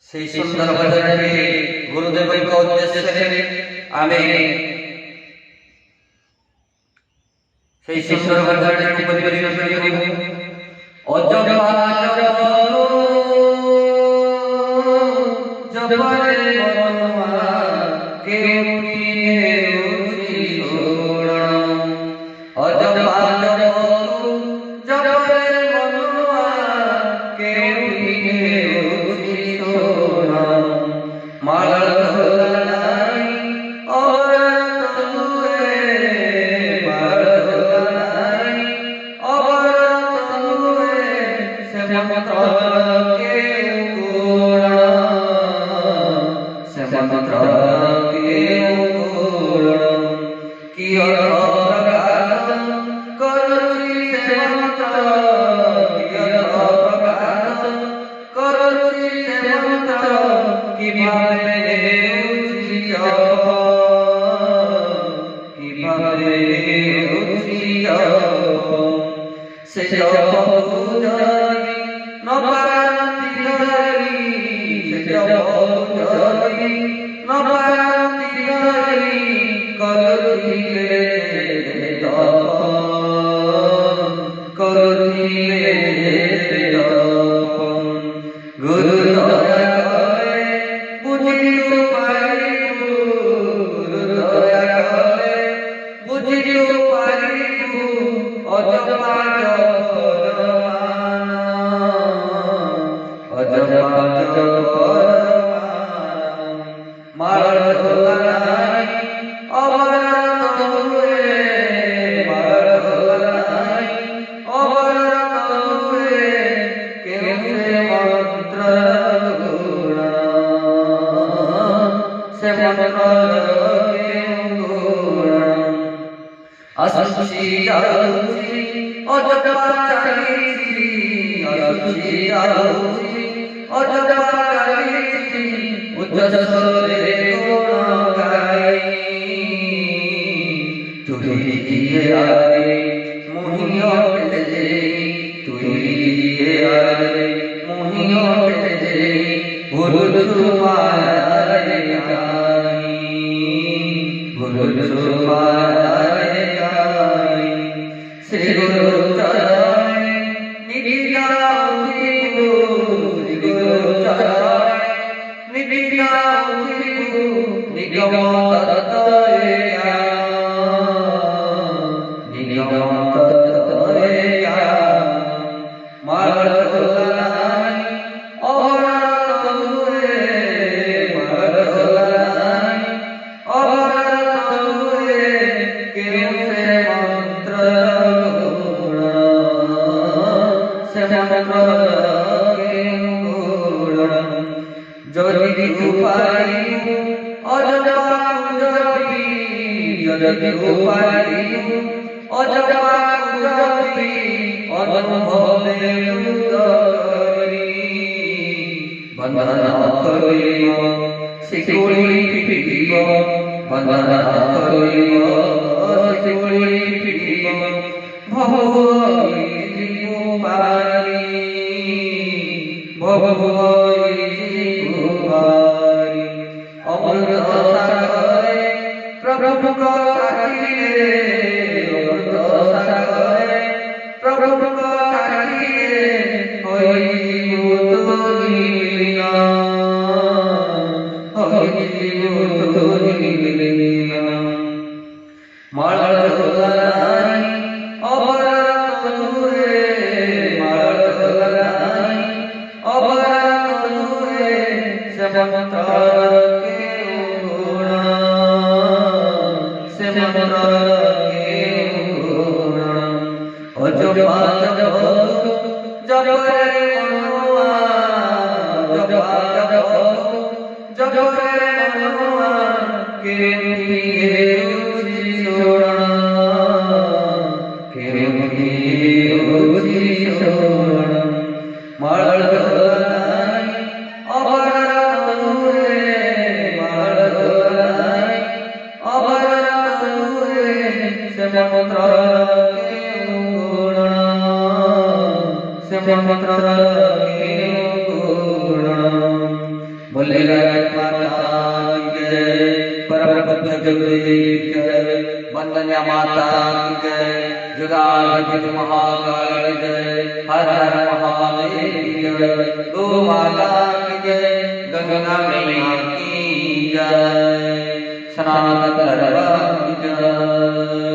সেই সুন্দর ভজনটি গুরুদেবের উদ্দেশ্যে আমি সেই সুন্দর ভজনটি পরিবেশন করিব। অজপা জপরে মনোমা কেউ উঠি শোড়াম। অজপা জপরে মনোমা কেউ উঠি শোড়াম। মালা ধোলাই অবরত হুয়ে, মালা ধোলাই অবরত হুয়ে, সে মন্ত্র কেউ গুণাম, সে মন্ত্র কেউ গুণাম। কি অর্থ প্রকাশ করছি সে মন্ত্র, কি অর্থ প্রকাশ করছি সে মন্ত্র, কিভাবে উঠি যাব, কিভাবে উঠি যাব। সে জপ পূজারি নবান্তি ধরি, সে জপ পূজারি নবান্তি ধরি, করুছিলে তপন, করুছিলে তপন। গুরু দয়া করে বুঝিতে পারিব, গুরু দয়া করে বুঝিতে পারিব, অজপা জপর মান, অজপা জপর মান। মালা ধোলাই অবরত হুয়ে, মালা ধোলাই অবরত হুয়ে, কেউ সে মন্ত্র গুণাম, সে মন্ত্র কেউ গুণাম। আসুচি যাউচি অজপা চালিছি, আসুচি যাউচি অজপা চালিছি, উচ্চ স্বরে গুণ গাই। তুই দিয়ে আরে মোহিও পেতে যেই, তুই দিয়ে আরে মোহিও পেতে যেই, ভুল তোমারে গাই, ভুল তোমারে গাই। শ্রী গুরু চরণে নিবিদাও দিব, শ্রী গুরু চরণে নিবিদাও দিব, নিগম তত্ত্বয়ে জ্ঞান, নিগম তত্ত্বয়ে জ্ঞান। মালা ধোলাই অবরত হুয়ে, মালা ধোলাই অবরত হুয়ে, কেউ সে মন্ত্র গুণাম, সে মন্ত্র কেউ গুণাম। যদি উপারিব অজপা জপি, যদি উপারিব অজপা জপি, অনুভবে উদরি বন্দনা করিব, শিকুড়ি পিটিব, বন্দনা করিব, শিকুড়ি পিটিব। ভবই জীববারি, ভবই জীববারি। অমৃত সাগরে প্রভু সাক্ষীরে, অমৃত সাগরে প্রভু সাক্ষীরে, হইব তুহিনা, হইব তুহিনা। মালা ধোলাই অবরত হুয়ে, মালা ধোলাই অবরত হুয়ে, সে মন্ত্র কেউ গুণাম, সে মন্ত্র কেউ গুণাম। অজপা জপরে মনোমা, অজপা জপরে মনোমা, কেউ উঠি শোড়াম, কেউ উঠি শোড়াম। মালা ধোলাই অবরত হুয়ে, মালা ধোলাই অবরত হুয়ে, সে মন্ত্র কেউ গুণাম, সে মন্ত্র কেউ গুণাম। बोले माता की जय, परम जगदेव की जय, वंदना माता की जय, जुगाधिपति महाकाल की जय, हर हर महादेव की जय, गो माता की जय, गंगा मैया की जय, सनातन धर्म की जय।